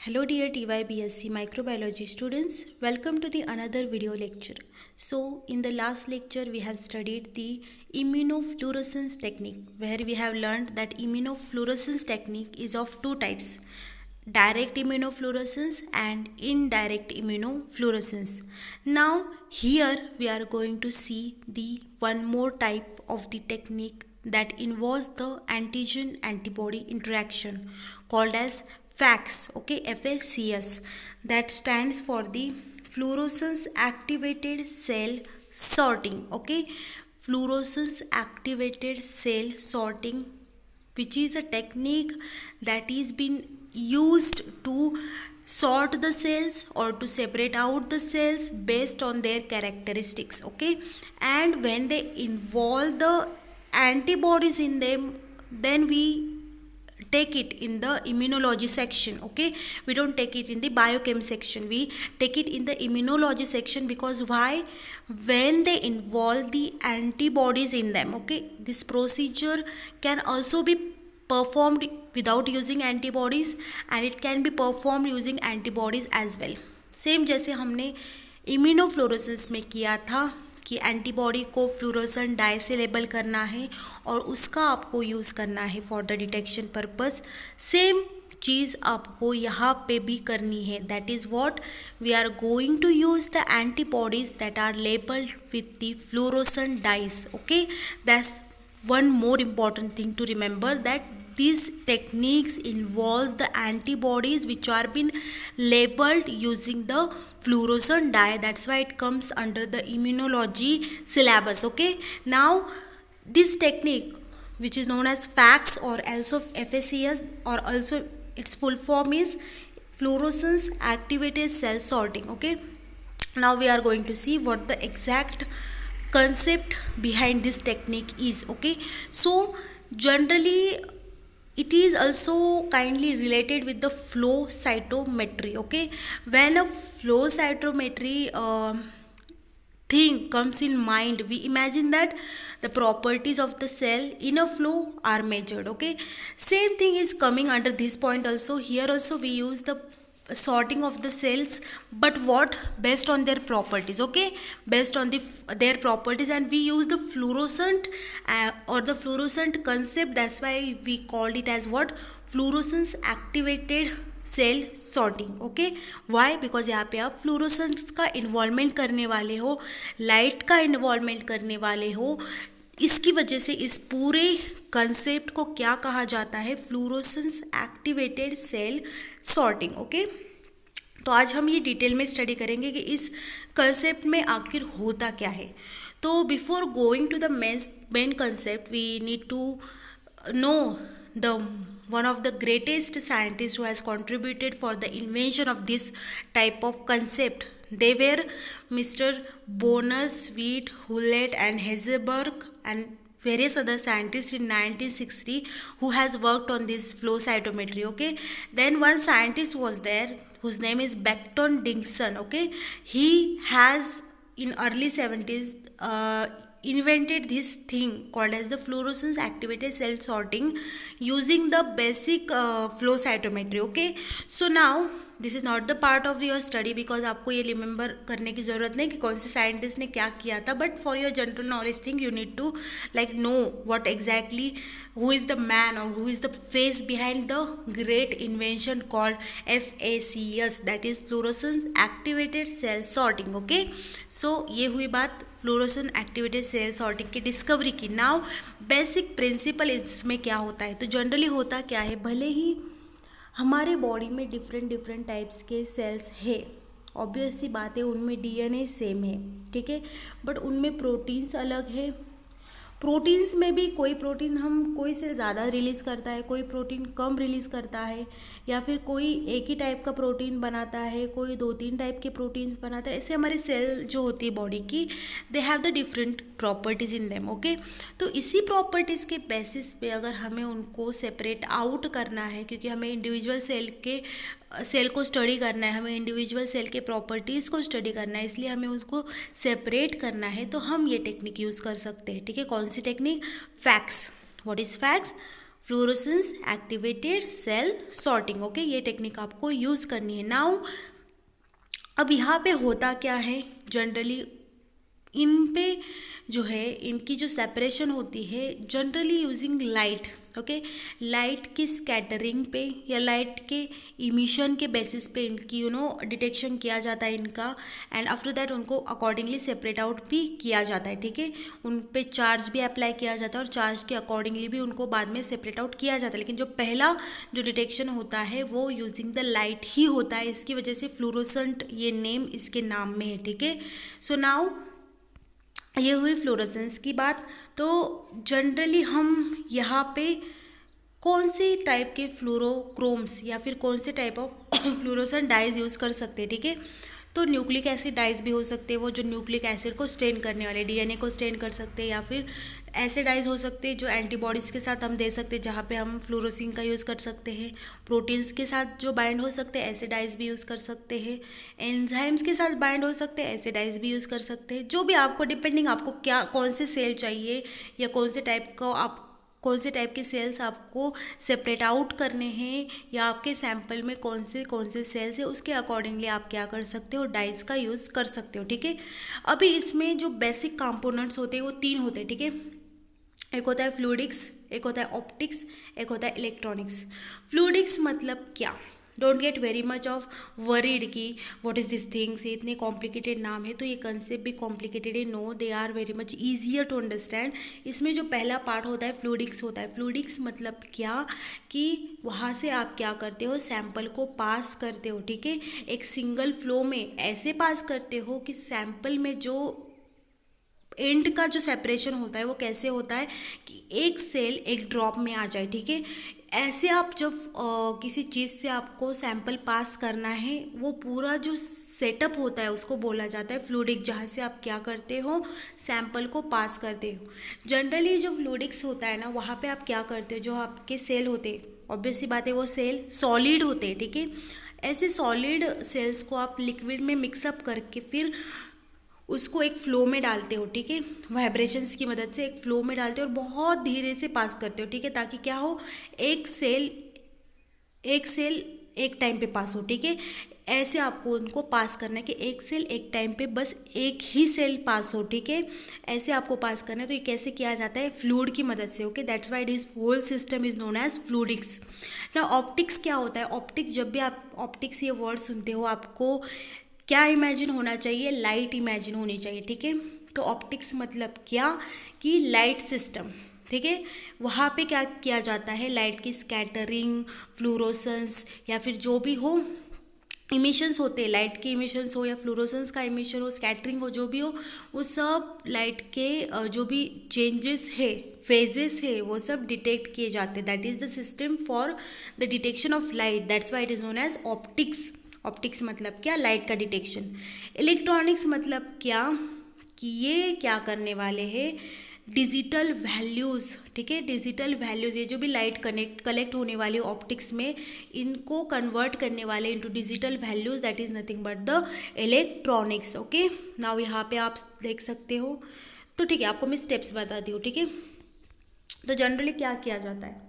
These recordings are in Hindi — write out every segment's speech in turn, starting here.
Hello dear TYBSc microbiology students, welcome to the another video lecture. So in the last lecture we have studied the immunofluorescence technique, where we have learned that immunofluorescence technique is of two types: direct immunofluorescence and indirect immunofluorescence. Now here we are going to see the one more type of the technique that involves the antigen antibody interaction, called as FACS. Okay, FACS, that stands for the fluorescence activated cell sorting. Okay, fluorescence activated cell sorting, which is a technique that is been used to sort the cells or to separate out the cells based on their characteristics. Okay, and when they involve the antibodies in them, then we take it in the immunology section. Okay, we don't take it in the biochem section, we take it in the immunology section. Because why? When they involve the antibodies in them, okay, this procedure can also be performed without using antibodies, and it can be performed using antibodies as well. Same जैसे हमने इम्यूनोफ्लोरेसेंस में किया था कि एंटीबॉडी को फ्लोरोसेंट डाई से लेबल करना है और उसका आपको यूज़ करना है for the detection purpose, same चीज़ आपको यहाँ पे भी करनी है. That is what we are going to use the antibodies that are labelled with the fluorescent dyes. Okay, that's one more important thing to remember, that these techniques involves the antibodies which are been labeled using the fluorescent dye. That's why it comes under the immunology syllabus. Okay, now this technique, which is known as FACS or also FACS, or also its full form is fluorescence activated cell sorting. Okay, now we are going to see what the exact concept behind this technique is. Okay, so generally it is also kindly related with the flow cytometry. Okay, when a flow cytometry thing comes in mind, we imagine that the properties of the cell in a flow are measured. Okay, same thing is coming under this point also. Here also we use the sorting of the cells, but what? Based on their properties. Okay, based on their properties, and we use the fluorescent or the fluorescent concept. That's why we called it as what? Fluorescence activated cell sorting. Okay, why? Because यहाँ पे आप फ्लोरोसेंस का इन्वॉल्वमेंट करने वाले हो, लाइट का इन्वॉल्वमेंट करने वाले हो. इसकी वजह से इस पूरे कंसेप्ट को क्या कहा जाता है? Fluorescence activated cell sorting. Okay, तो आज हम ये डिटेल में स्टडी करेंगे कि इस कंसेप्ट में आखिर होता क्या है. तो before going to the main concept, we need to know the one of the greatest scientists who has contributed for the invention of this type of concept. They were Mr. Bonner, Sweet, Hewlett and Heisenberg and various other scientists in 1960 who has worked on this flow cytometry. Okay, then one scientist was there whose name is Becton Dickinson. Okay, he has in early 70s invented this thing called as the fluorescence activated cell sorting using the basic flow cytometry. Okay, so now this is not the part of your study, because आपको ये रिमेंबर करने की ज़रूरत नहीं कि कौन से साइंटिस्ट ने क्या किया था, but for your general knowledge thing you need to like know what exactly who is the man or who is the face behind the great invention called FACS, that is fluorescence activated cell sorting. Okay, so ये हुई बात फ्लोरोसेंस एक्टिवेटेड सेल सॉर्टिंग की डिस्कवरी की. नाउ बेसिक प्रिंसिपल इसमें क्या होता है? तो जनरली होता क्या है, भले ही हमारे बॉडी में डिफरेंट टाइप्स के सेल्स है, ऑब्वियस सी बात है, उनमें डीएनए सेम है, ठीक है, बट उनमें प्रोटीन्स अलग है. प्रोटीन्स में भी कोई सेल ज़्यादा रिलीज़ करता है, कोई प्रोटीन कम रिलीज़ करता है, या फिर कोई एक ही टाइप का प्रोटीन बनाता है, कोई 2-3 टाइप के प्रोटीन्स बनाता है. ऐसे हमारे सेल जो होती है बॉडी की, they have the different properties in them. Okay, तो इसी प्रॉपर्टीज़ के बेसिस पे अगर हमें उनको सेपरेट आउट करना है, क्योंकि हमें इंडिविजुअल सेल को स्टडी करना है, हमें इंडिविजुअल सेल के प्रॉपर्टीज़ को स्टडी करना है, इसलिए हमें उसको सेपरेट करना है, तो हम ये टेक्निक यूज़ कर सकते हैं. ठीक है, कौन सी technique? FACS. What is FACS? Fluorescence activated cell sorting. Okay, ये टेक्निक आपको यूज़ करनी है। नाउ अब यहाँ पे होता क्या है, जनरली इन पे जो है इनकी जो सेपरेशन होती है generally using light. Okay, light की स्कैटरिंग पे या लाइट के इमिशन के बेसिस पे इनकी डिटेक्शन किया जाता है इनका, एंड आफ्टर दैट उनको अकॉर्डिंगली सेपरेट आउट भी किया जाता है। ठीक है, उन पे चार्ज भी अप्लाई किया जाता है और चार्ज के अकॉर्डिंगली भी उनको बाद में सेपरेट आउट किया जाता है। लेकिन जो पहला जो डिटेक्शन होता है वो यूजिंग द लाइट ही होता है, इसकी वजह से फ्लोरोसेंट ये नेम इसके नाम में है। ठीक है, सो नाउ ये हुई फ्लोरोसेंस की बात। तो जनरली हम यहाँ पे कौन से टाइप के फ्लोरोक्रोम्स या फिर कौन से type of fluorescent dyes use कर सकते हैं। ठीक है, तो न्यूक्लिक एसिड डाइज भी हो सकते हैं, वो जो न्यूक्लिक एसिड को स्टेन करने वाले, डीएनए को स्टेन कर सकते हैं, या फिर ऐसे डाइज हो सकते हैं जो एंटीबॉडीज़ के साथ हम दे सकते हैं, जहाँ पे हम फ्लोरोसिन का यूज़ कर सकते हैं। प्रोटीन्स के साथ जो बाइंड हो सकते हैं ऐसे डाइज भी यूज़ कर सकते हैं। एंजाइम्स के साथ बाइंड हो सकते हैं ऐसे डाइज भी यूज़ कर सकते हैं। जो भी आपको डिपेंडिंग आपको क्या कौन से सेल चाहिए या कौन से टाइप के सेल्स आपको सेपरेट आउट करने हैं या आपके सैंपल में कौन से सेल्स है, उसके अकॉर्डिंगली आप क्या कर सकते हो, डाइज का यूज़ कर सकते हो। ठीक है, अभी इसमें जो बेसिक कंपोनेंट्स होते हैं वो 3 होते हैं। ठीक है, एक होता है फ्लूइडिक्स, एक होता है ऑप्टिक्स, एक होता है इलेक्ट्रॉनिक्स। फ्लूइडिक्स मतलब क्या, don't get very much of worried कि व्हाट इज दिस थिंग्स, ये इतने कॉम्प्लिकेटेड नाम है तो ये कंसेप्ट भी कॉम्प्लिकेटेड है। No, they are very much easier to understand. इसमें जो पहला पार्ट होता है फ्लूइडिक्स होता है। फ्लूइडिक्स मतलब क्या कि वहाँ से आप क्या करते हो, सैंपल को पास करते हो। ठीक है, एक सिंगल फ्लो में ऐसे पास करते हो कि सैंपल में जो एंड का जो सेपरेशन होता है वो कैसे होता है कि एक सेल एक ड्रॉप में आ जाए। ठीक है, ऐसे आप जब किसी चीज़ से आपको सैंपल पास करना है, वो पूरा जो सेटअप होता है उसको बोला जाता है फ्लूइडिक, जहाँ से आप क्या करते हो, सैंपल को पास करते हो। जनरली जो फ्लूइडिक्स होता है ना, वहाँ पे आप क्या करते हो, जो आपके सेल होते हैं, ऑब्वियस सी बात है वो सेल सॉलिड होते हैं। ठीक है, ऐसे सॉलिड सेल्स को आप लिक्विड में मिक्सअप करके फिर उसको एक फ्लो में डालते हो। ठीक है, वाइब्रेशंस की मदद से एक फ्लो में डालते हो और बहुत धीरे से पास करते हो। ठीक है, ताकि क्या हो, एक सेल एक टाइम पे पास हो। ठीक है, ऐसे आपको उनको पास करना है कि एक सेल एक टाइम पे बस एक ही सेल पास हो। ठीक है, ऐसे आपको पास करना है। तो ये कैसे किया जाता है, फ्लूइड की मदद से। Okay, that's why this whole system is known as fluidics. ना ऑप्टिक्स क्या होता है, ऑप्टिक्स, जब भी आप ऑप्टिक्स ये वर्ड सुनते हो आपको क्या इमेजिन होना चाहिए, लाइट इमेजिन होनी चाहिए। ठीक है, तो ऑप्टिक्स मतलब क्या कि लाइट सिस्टम। ठीक है, वहाँ पे क्या किया जाता है, लाइट की स्कैटरिंग, फ्लूरोसेंस या फिर जो भी हो इमिशंस होते हैं, लाइट के इमिशंस हो या फ्लूरोसेंस का इमिशन हो, स्कैटरिंग हो, जो भी हो, वो सब लाइट के जो भी चेंजेस है, फेजेस है, वो सब डिटेक्ट किए जाते हैं। That is the system for the detection of light, that's why it is known as optics. Optics मतलब क्या, लाइट का डिटेक्शन। इलेक्ट्रॉनिक्स मतलब क्या कि ये क्या करने वाले हैं, डिजिटल वैल्यूज़। ठीक है, डिजिटल वैल्यूज़, ये जो भी लाइट कलेक्ट होने वाली ऑप्टिक्स में, इनको कन्वर्ट करने वाले into digital values, that is nothing but the electronics. Okay, now यहाँ पे आप देख सकते हो। तो ठीक है, आपको मैं स्टेप्स बताती हूँ। ठीक है, तो जनरली क्या किया जाता है,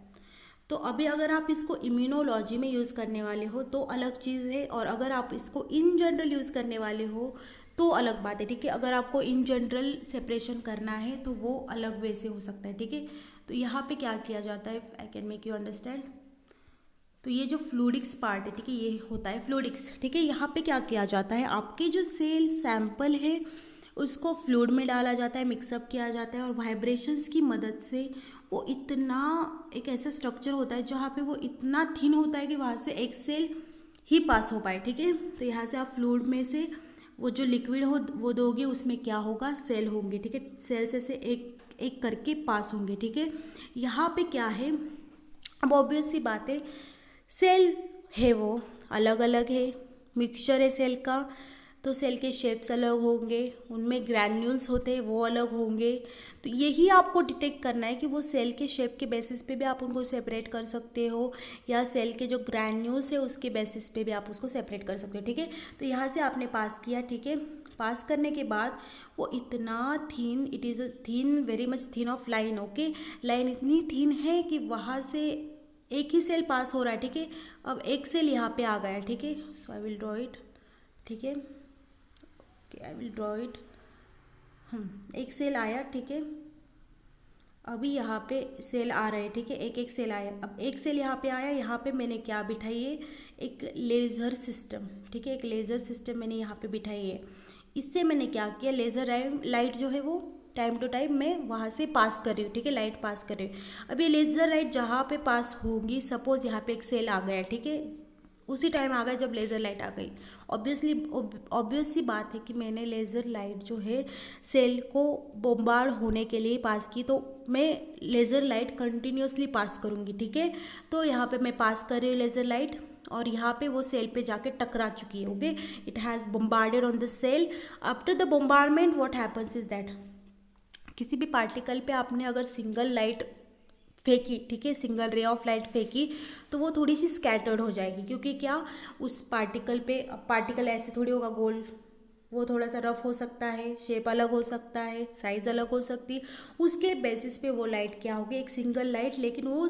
तो अभी अगर आप इसको इम्यूनोलॉजी में यूज़ करने वाले हो तो अलग चीज़ है, और अगर आप इसको इन जनरल यूज़ करने वाले हो तो अलग बात है। ठीक है, अगर आपको इन जनरल सेपरेशन करना है तो वो अलग वे से हो सकता है। ठीक है, तो यहाँ पे क्या किया जाता है, I can make you understand. तो ये जो फ्लूइडिक्स पार्ट है, ठीक है, ये होता है फ्लूइडिक्स। ठीक है, यहाँ पे क्या किया जाता है, आपके जो सेल सैंपल है उसको फ्लूइड में डाला जाता है, मिक्सअप किया जाता है, और वाइब्रेशंस की मदद से वो इतना एक ऐसा स्ट्रक्चर होता है जहाँ पे वो इतना थिन होता है कि वहाँ से एक सेल ही पास हो पाए। ठीक है, तो यहाँ से आप फ्लूइड में से वो जो लिक्विड हो वो दोगे, उसमें क्या होगा, सेल होंगे। ठीक है, सेल्स ऐसे एक एक करके पास होंगे। ठीक है, यहाँ पे क्या है, अब ऑब्वियस सी बात है, सेल है वो अलग अलग है, मिक्सचर है सेल का, तो सेल के शेप्स अलग होंगे, उनमें ग्रैन्यूल्स होते हैं वो अलग होंगे। तो यही आपको डिटेक्ट करना है कि वो सेल के शेप के बेसिस पे भी आप उनको सेपरेट कर सकते हो, या सेल के जो ग्रैन्यूल्स है उसके बेसिस पे भी आप उसको सेपरेट कर सकते हो। ठीक है, तो यहाँ से आपने पास किया। ठीक है, पास करने के बाद वो इतना thin, it is a thin, very much thin of line, okay. Line इतनी थीन है कि वहाँ से एक ही सेल पास हो रहा है, ठीक है। अब एक सेल यहाँ पे आ गया, ठीक है। सो आई विल ड्रॉ इट, ठीक है, okay, I will draw it. एक सेल आया, ठीक है। अभी यहाँ पे सेल आ रहे हैं, ठीक है, एक एक सेल आया। अब एक सेल यहाँ पे आया, यहाँ पे मैंने क्या बिठाई है, एक लेज़र सिस्टम, ठीक है, एक लेज़र सिस्टम मैंने यहाँ पे बिठाई है। इससे मैंने क्या किया, लेज़र लाइट जो है वो टाइम टू टाइम मैं वहाँ से पास कर रही हूँ, ठीक है, लाइट पास कर रही हूँ। अब ये लेज़र लाइट जहाँ पे पास होगी, सपोज यहाँ पे एक सेल आ गया, ठीक है, उसी टाइम आ गया जब लेज़र लाइट आ गई। ऑब्वियस सी बात है कि मैंने लेज़र लाइट जो है सेल को बोम्बार्ड होने के लिए पास की, तो मैं लेज़र लाइट कंटिन्यूसली पास करूँगी, ठीक है। तो यहाँ पे मैं पास कर रही हूँ लेज़र लाइट, और यहाँ पे वो सेल पे जाके टकरा चुकी है, okay. It has bombarded on the cell. After the bombardment what happens is that, किसी भी पार्टिकल पे आपने अगर सिंगल लाइट फेंकी, ठीक है, सिंगल रे ऑफ लाइट फेंकी, तो वो थोड़ी सी स्कैटर्ड हो जाएगी, क्योंकि क्या, उस पार्टिकल पे, पार्टिकल ऐसे थोड़ी होगा गोल, वो थोड़ा सा रफ हो सकता है, शेप अलग हो सकता है, साइज अलग हो सकती है। उसके बेसिस पे वो लाइट क्या होगी, एक सिंगल लाइट, लेकिन वो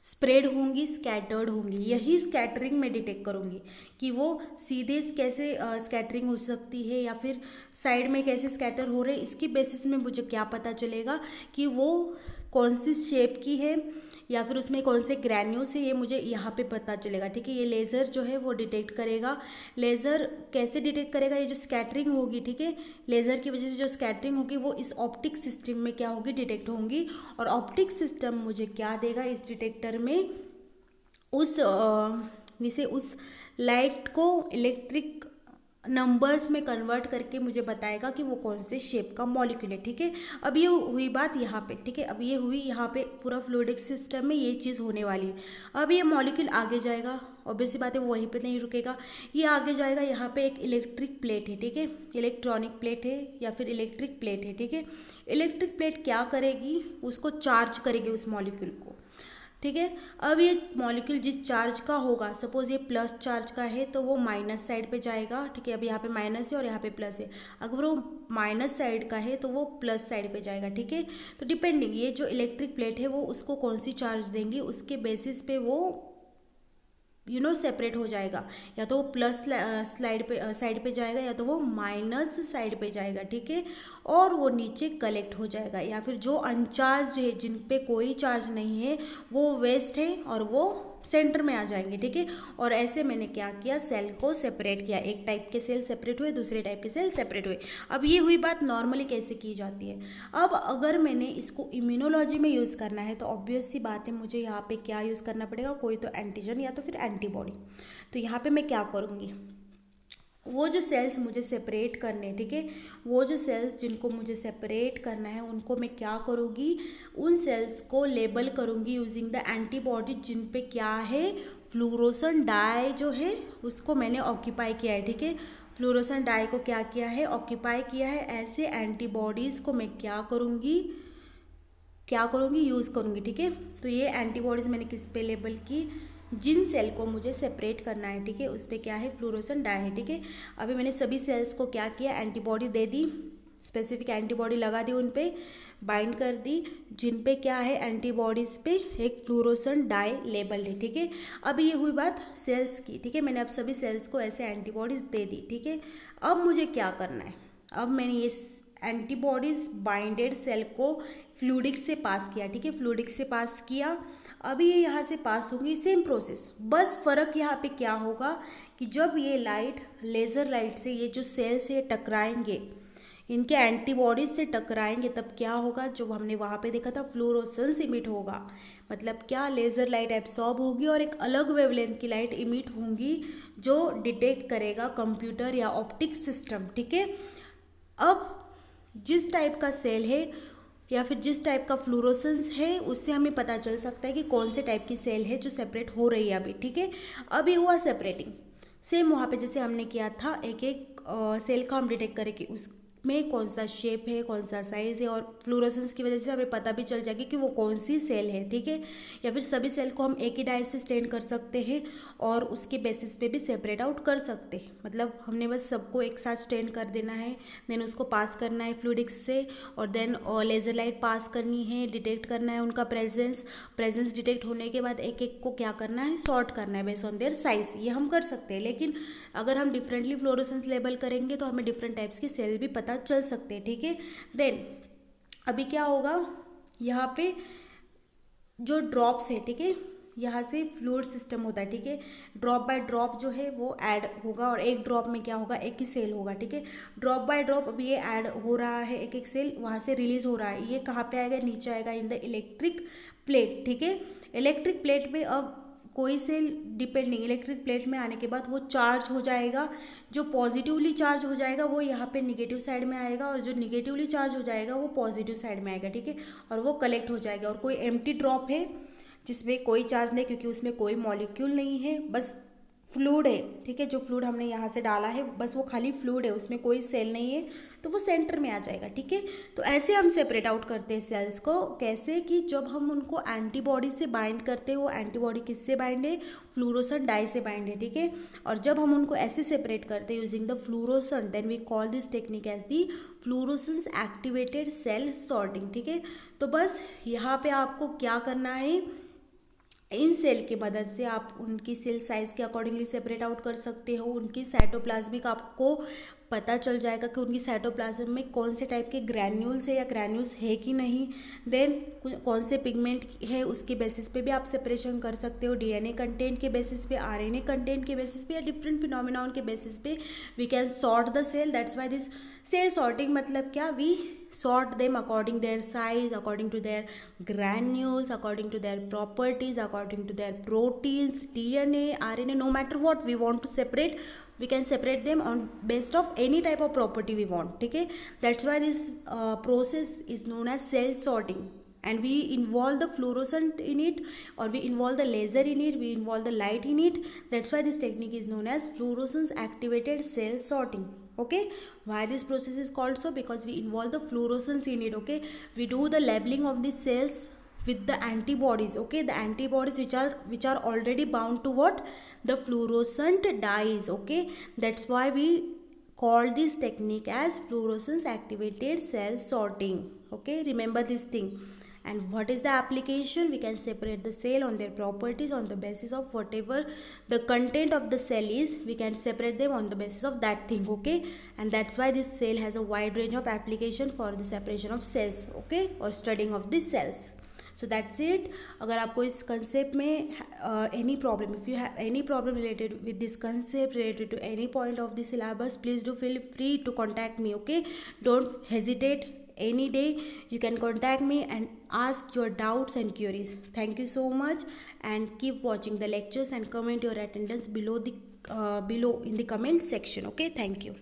स्प्रेड होंगी, स्कैटर्ड होंगी। यही स्कैटरिंग में डिटेक्ट करूँगी कि वो सीधे कैसे स्कैटरिंग हो सकती है या फिर साइड में कैसे स्कैटर हो रहे हैं। इसकी बेसिस में मुझे क्या पता चलेगा कि वो कौन सी शेप की है या फिर उसमें कौन से ग्रैन्यूल्स है, ये मुझे यहाँ पे पता चलेगा, ठीक है। ये लेज़र जो है वो डिटेक्ट करेगा। लेज़र कैसे डिटेक्ट करेगा, ये जो स्कैटरिंग होगी, ठीक है, लेज़र की वजह से जो स्कैटरिंग होगी वो इस ऑप्टिक सिस्टम में क्या होगी, डिटेक्ट होंगी। और ऑप्टिक सिस्टम मुझे क्या देगा, इस डिटेक्टर में उस लाइट को इलेक्ट्रिक नंबर्स में कन्वर्ट करके मुझे बताएगा कि वो कौन से शेप का मॉलिक्यूल है, ठीक है। अब ये हुई बात यहाँ पे, ठीक है, अब ये हुई यहाँ पे पूरा फ्लूइडिक सिस्टम में ये चीज़ होने वाली है। अब ये मॉलिक्यूल आगे जाएगा, ऑब्वियसली बात है वो वहीं पे नहीं रुकेगा, ये आगे जाएगा। यहाँ पे एक इलेक्ट्रिक प्लेट है, ठीक है, इलेक्ट्रॉनिक प्लेट है या फिर इलेक्ट्रिक प्लेट है, ठीक है। इलेक्ट्रिक प्लेट क्या करेगी, उसको चार्ज करेगी उस मॉलिक्यूल को, ठीक है। अब ये मॉलिक्यूल जिस चार्ज का होगा, सपोज ये प्लस चार्ज का है तो वो माइनस साइड पे जाएगा, ठीक है। अब यहाँ पे माइनस है और यहाँ पे प्लस है, अगर वो माइनस साइड का है तो वो प्लस साइड पे जाएगा, ठीक है। तो डिपेंडिंग ये जो इलेक्ट्रिक प्लेट है वो उसको कौन सी चार्ज देंगी, उसके बेसिस पे वो सेपरेट हो जाएगा, या तो वो प्लस साइड पे जाएगा या तो वो माइनस साइड पे जाएगा, ठीक है। और वो नीचे कलेक्ट हो जाएगा, या फिर जो अनचार्ज है, जिन पे कोई चार्ज नहीं है, वो वेस्ट है और वो सेंटर में आ जाएंगे, ठीक है। और ऐसे मैंने क्या किया, सेल को सेपरेट किया, एक टाइप के सेल सेपरेट हुए, दूसरे टाइप के सेल सेपरेट हुए। अब ये हुई बात नॉर्मली कैसे की जाती है। अब अगर मैंने इसको इम्यूनोलॉजी में यूज़ करना है तो ऑब्वियस सी बात है मुझे यहाँ पे क्या यूज़ करना पड़ेगा, कोई तो एंटीजन या तो फिर एंटीबॉडी। तो यहाँ पे मैं क्या करूँगी, वो जो सेल्स मुझे सेपरेट करने, ठीक है, वो जो सेल्स जिनको मुझे सेपरेट करना है उनको मैं क्या करूँगी, उन सेल्स को लेबल करूँगी यूजिंग द एंटीबॉडी, जिन पे क्या है, फ्लोरोसेंट डाई जो है उसको मैंने ऑक्यूपाई किया है, ठीक है। फ्लोरोसेंट डाई को क्या किया है, ऑक्यूपाई किया है। ऐसे एंटीबॉडीज़ को मैं क्या करूँगी, यूज़ करूँगी, ठीक है। तो ये एंटीबॉडीज़ मैंने किस पे लेबल की, जिन सेल को मुझे सेपरेट करना है, ठीक है, उस पर क्या है, फ्लोरोसेंट डाई है, ठीक है। अभी मैंने सभी सेल्स को क्या किया, एंटीबॉडी दे दी, स्पेसिफिक एंटीबॉडी लगा दी, उन पे बाइंड कर दी, जिन पे क्या है, एंटीबॉडीज़ पे एक फ्लोरोसेंट डाई लेबल है, ठीक है। अब ये हुई बात सेल्स की, ठीक है, मैंने अब सभी सेल्स को ऐसे एंटीबॉडीज़ दे दी, ठीक है। अब मुझे क्या करना है, अब मैंने ये एंटीबॉडीज़ बाइंडेड सेल को फ्लूइडिक से पास किया, ठीक है, फ्लूइडिक से पास किया। अभी ये यहाँ से पास होगी, सेम प्रोसेस, बस फ़र्क यहाँ पे क्या होगा कि जब ये लाइट लेज़र लाइट से ये जो सेल्स है टकराएंगे, इनके एंटीबॉडीज से टकराएंगे, तब क्या होगा, जो हमने वहाँ पे देखा था, फ्लोरोसेंस इमिट होगा। मतलब क्या, लेज़र लाइट एब्सॉर्ब होगी और एक अलग वेवलेंथ की लाइट इमिट होंगी जो डिटेक्ट करेगा कंप्यूटर या ऑप्टिक सिस्टम, ठीक है। अब जिस टाइप का सेल है या फिर जिस टाइप का फ्लोरोसेंस है, उससे हमें पता चल सकता है कि कौन से टाइप की सेल है जो सेपरेट हो रही है अभी, ठीक है। अभी हुआ सेपरेटिंग, सेम वहाँ पे जैसे हमने किया था, एक एक सेल को हम डिटेक्ट करें कि उसमें कौन सा शेप है, कौन सा साइज़ है, और फ्लोरोसेंस की वजह से हमें पता भी चल जाएगी कि वो कौन सी सेल है, ठीक है। या फिर सभी सेल को हम एक ही डाई से स्टेन कर सकते हैं, और उसके बेसिस पे भी सेपरेट आउट कर सकते। मतलब हमने बस सबको एक साथ स्टेन कर देना है, देन उसको पास करना है फ्लूइडिक्स से, और देन लेज़र लाइट पास करनी है, डिटेक्ट करना है उनका प्रेजेंस डिटेक्ट होने के बाद एक एक को क्या करना है, सॉर्ट करना है बेस्ड ऑन देयर साइज। ये हम कर सकते हैं, लेकिन अगर हम डिफरेंटली फ्लोरोसेंस लेबल करेंगे तो हमें डिफरेंट टाइप्स के सेल भी पता चल सकते हैं, ठीक है। देन अभी क्या होगा, यहाँ पे जो ड्रॉप्स है, ठीक है, यहाँ से फ्लूइड सिस्टम होता है, ठीक है। ड्रॉप बाय ड्रॉप जो है वो ऐड होगा, और एक ड्रॉप में क्या होगा, एक ही सेल होगा, ठीक है। ड्रॉप बाय ड्रॉप अभी ये ऐड हो रहा है, एक एक सेल वहाँ से रिलीज हो रहा है। ये कहाँ पे आएगा, नीचे आएगा इन द इलेक्ट्रिक प्लेट, ठीक है। इलेक्ट्रिक प्लेट में अब कोई सेल डिपेंड नहीं, इलेक्ट्रिक प्लेट में आने के बाद वो चार्ज हो जाएगा। जो पॉजिटिवली चार्ज हो जाएगा वो यहाँ पे निगेटिव साइड में आएगा, और जो निगेटिवली चार्ज हो जाएगा वो पॉजिटिव साइड में आएगा, ठीक है। और वो कलेक्ट हो जाएगा। और कोई एम्प्टी ड्रॉप है जिसमें कोई चार्ज नहीं, क्योंकि उसमें कोई मॉलिक्यूल नहीं है, बस फ्लूइड है, ठीक है। जो फ्लूइड हमने यहाँ से डाला है बस वो खाली फ्लूइड है, उसमें कोई सेल नहीं है, तो वो सेंटर में आ जाएगा, ठीक है। तो ऐसे हम सेपरेट आउट करते हैं सेल्स को। कैसे कि जब हम उनको एंटीबॉडी से बाइंड करते हैं, वो एंटीबॉडी किससे बाइंड है, फ्लूरोसेंट डाई से बाइंड है, ठीक है। और जब हम उनको ऐसे सेपरेट करते हैं using the fluorescent, then we call this technique as the fluorescence activated cell sorting, ठीक है। तो बस यहाँ पे आपको क्या करना है, इन सेल की मदद से आप उनकी सेल साइज के अकॉर्डिंगली सेपरेट आउट कर सकते हो। उनकी साइटोप्लाज्मिक आपको पता चल जाएगा कि उनकी साइटोप्लाज्म में कौन से टाइप के ग्रैन्यूल्स है या ग्रैन्यूल्स है कि नहीं। देन कौन से पिगमेंट है उसके बेसिस पे भी आप सेपरेशन कर सकते हो, डीएनए कंटेंट के बेसिस पे, आरएनए कंटेंट के बेसिस पे, या डिफरेंट फिनोमिना के बेसिस पे we can sort the cell. That's why this cell sorting मतलब क्या, we sort them according their size, according to their granules, according to their properties, according to their proteins, DNA, RNA, no matter what we want to separate, we can separate them on based of any type of property we want, ठीक है। That's why this process is known as cell sorting, and we involve the fluorescent in it, or we involve the laser in it, we involve the light in it. That's why this technique is known as fluorescence activated cell sorting, okay. Why this process is called so, because we involve the fluorescence in it, okay. We do the labeling of the cells with the antibodies, okay, the antibodies which are already bound to what, the fluorescent dyes, okay. That's why we call this technique as fluorescence activated cell sorting, okay. Remember this thing. And what is the application? We can separate the cell on their properties on the basis of whatever the content of the cell is. We can separate them on the basis of that thing, okay. And that's why this cell has a wide range of application for the separation of cells, okay, or studying of the cells. So that's it. अगर आपको इस concept में any problem, if you have any problem related with this concept, related to any point of the syllabus, please do feel free to contact me, okay. Don't hesitate. Any day you can contact me and ask your doubts and queries. Thank you so much, and keep watching the lectures and comment your attendance below in the comment section, okay. Thank you.